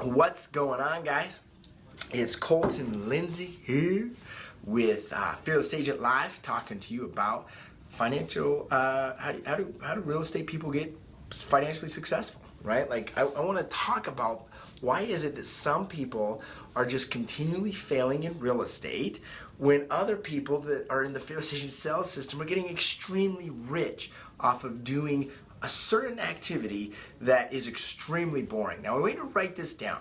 What's going on, guys? It's Colton Lindsay here with Fearless Agent Live, talking to you about financial. How do real estate people get financially successful, right? Like I want to talk about why is it that some people are just continually failing in real estate when other people that are in the Fearless Agent sales system are getting extremely rich off of doing a certain activity that is extremely boring. Now, I want you to write this down.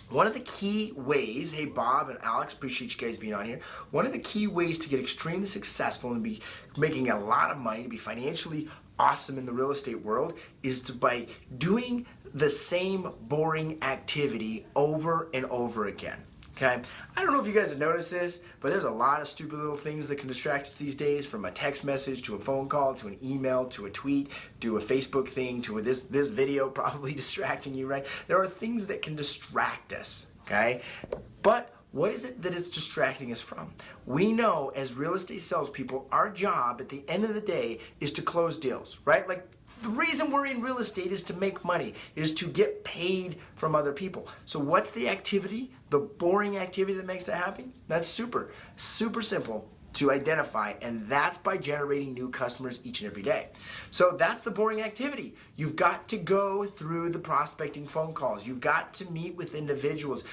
One of the key ways, hey Bob and Alex, appreciate you guys being on here. One of the key ways to get extremely successful and be making a lot of money, to be financially awesome in the real estate world, is by doing the same boring activity over and over again. Okay, I don't know if you guys have noticed this, but there's a lot of stupid little things that can distract us these days, from a text message to a phone call to an email to a tweet to a Facebook thing to this video probably distracting you, right? There are things that can distract us, okay? But what is it that it's distracting us from? We know as real estate salespeople, our job at the end of the day is to close deals, right? Like, the reason we're in real estate is to make money, is to get paid from other people. So what's the activity, the boring activity that makes that happen? That's super simple to identify, and that's by generating new customers each and every day. So that's the boring activity. You've got to go through the prospecting phone calls. You've got to meet with individuals.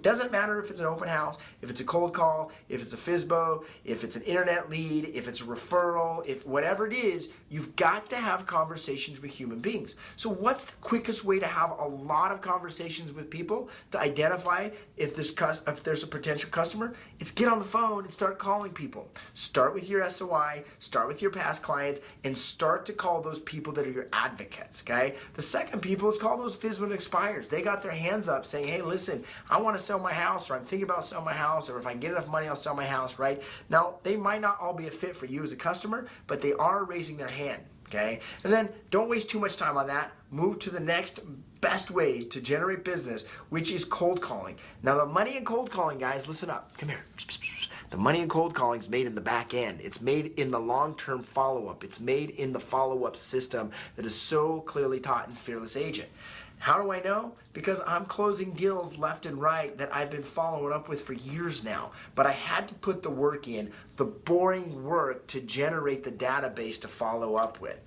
Doesn't matter if it's an open house, if it's a cold call, if it's a FSBO, if it's an internet lead, if it's a referral, if whatever it is, you've got to have conversations with human beings. So what's the quickest way to have a lot of conversations with people to identify if there's a potential customer? It's get on the phone and start calling people. Start with your SOI, start with your past clients, and start to call those people that are your advocates, okay? The second people is call those FSBO expires. They got their hands up saying, hey, listen, I want to sell my house, or I'm thinking about selling my house, or if I can get enough money, I'll sell my house, right? Now, they might not all be a fit for you as a customer, but they are raising their hand, okay? And then don't waste too much time on that. Move to the next best way to generate business, which is cold calling. Now, the money in cold calling, guys, listen up. Come here. The money in cold calling is made in the back end. It's made in the long-term follow-up. It's made in the follow-up system that is so clearly taught in Fearless Agent. How do I know? Because I'm closing deals left and right that I've been following up with for years now. But I had to put the work in, the boring work, to generate the database to follow up with.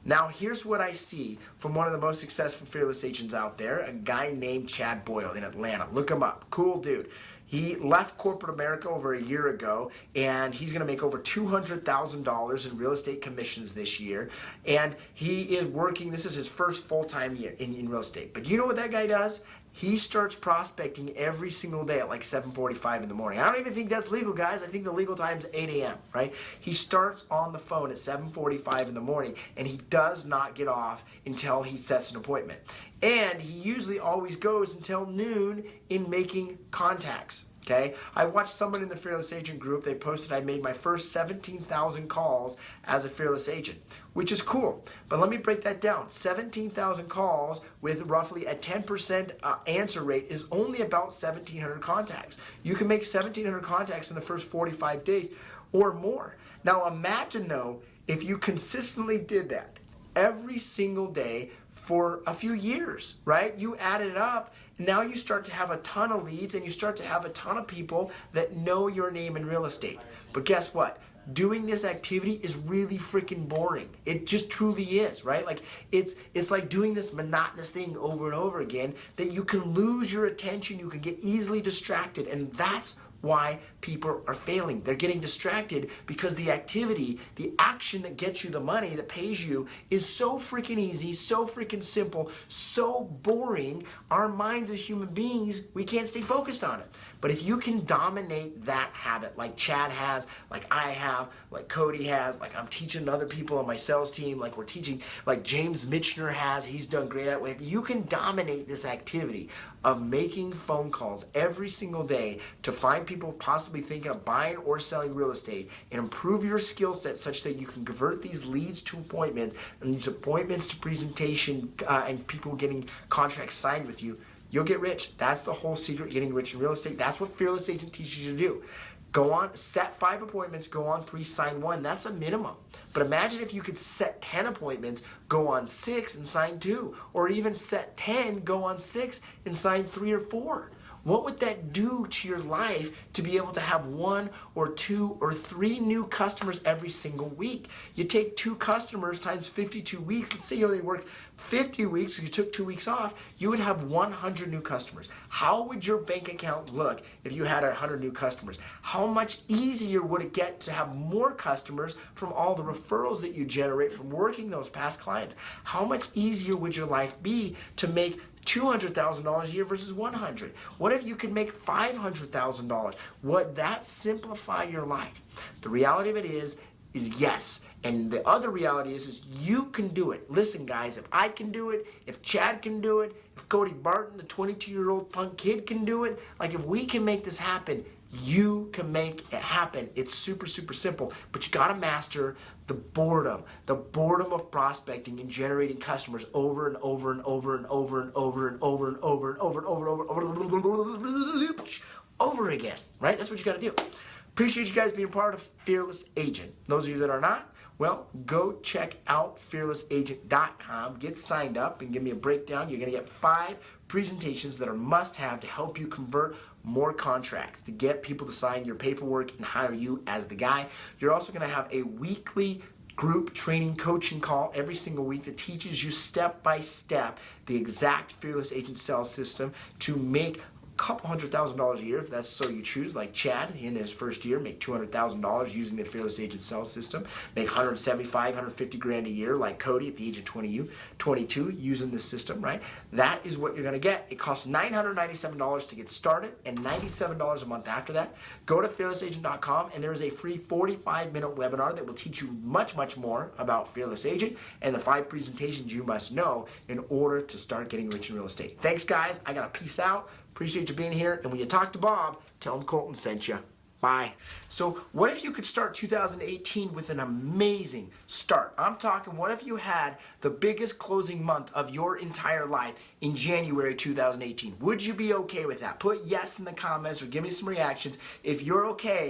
Now, here's what I see from one of the most successful Fearless Agents out there, a guy named Chad Boyle in Atlanta. Look him up. Cool dude. He left corporate America over a year ago, and he's going to make over $200,000 in real estate commissions this year. And he is working, this is his first full-time year in real estate. But you know what that guy does? He starts prospecting every single day at like 7:45 in the morning. I don't even think that's legal, guys. I think the legal time is 8 a.m., right? He starts on the phone at 7:45 in the morning, and he does not get off until he sets an appointment. And he usually always goes until noon in making contacts. Okay, I watched someone in the Fearless Agent group, they posted I made my first 17,000 calls as a Fearless Agent, which is cool. But let me break that down. 17,000 calls with roughly a 10% answer rate is only about 1,700 contacts. You can make 1,700 contacts in the first 45 days or more. Now imagine though, if you consistently did that every single day for a few years, right? You added it up. Now you start to have a ton of leads, and you start to have a ton of people that know your name in real estate. But guess what? Doing this activity is really freaking boring. It just truly is, right? Like it's like doing this monotonous thing over and over again that you can lose your attention, you can get easily distracted, and that's why people are failing. They're getting distracted because the activity, the action that gets you the money, that pays you, is so freaking easy, so freaking simple, so boring. Our minds as human beings, we can't stay focused on it. But if you can dominate that habit, like Chad has, like I have, like Cody has, like I'm teaching other people on my sales team, like we're teaching, like James Michener has, he's done great at it. If you can dominate this activity of making phone calls every single day to find people possibly thinking of buying or selling real estate, and improve your skill set such that you can convert these leads to appointments, and these appointments to presentation, and people getting contracts signed with you, you'll get rich. That's the whole secret, getting rich in real estate. That's what Fearless Agent teaches you to do. Go on, set 5 appointments, go on 3, sign 1. That's a minimum. But imagine if you could set 10 appointments, go on 6 and sign 2. Or even set 10, go on 6 and sign 3 or 4. What would that do to your life to be able to have 1 or 2 or 3 new customers every single week? You take 2 customers times 52 weeks. Let's say you only worked 50 weeks, so you took 2 weeks off, you would have 100 new customers. How would your bank account look if you had 100 new customers? How much easier would it get to have more customers from all the referrals that you generate from working those past clients? How much easier would your life be to make $200,000 a year versus 100? What if you could make $500,000? Would that simplify your life? The reality of it is yes. And the other reality is you can do it. Listen, guys, if I can do it, if Chad can do it, if Cody Barton, the 22-year-old punk kid, can do it, like if we can make this happen, you can make it happen. It's super, super simple, but you got to master the boredom of prospecting and generating customers over and over and over and over and over and over and over and over and over over again, right? That's what you got to do. Appreciate you guys being part of Fearless Agent. Those of you that are not, well, go check out fearlessagent.com, get signed up, and give me a breakdown. You're going to get 5 presentations that are must-have to help you convert more contracts, to get people to sign your paperwork and hire you as the guy. You're also going to have a weekly group training coaching call every single week that teaches you step by step the exact Fearless Agent sales system to make couple $100,000 a year if that's so you choose, like Chad in his first year make $200,000 using the Fearless Agent sales system, make 150 grand a year like Cody at the age of 22 using this system, right? That is what you're going to get. It costs $997 to get started and $97 a month after that. Go to fearlessagent.com and there is a free 45-minute webinar that will teach you much, much more about Fearless Agent and the 5 presentations you must know in order to start getting rich in real estate. Thanks, guys. I got to peace out. Appreciate you being here. And when you talk to Bob, tell him Colton sent you. Bye. So what if you could start 2018 with an amazing start? I'm talking, what if you had the biggest closing month of your entire life in January 2018? Would you be okay with that? Put yes in the comments or give me some reactions if you're okay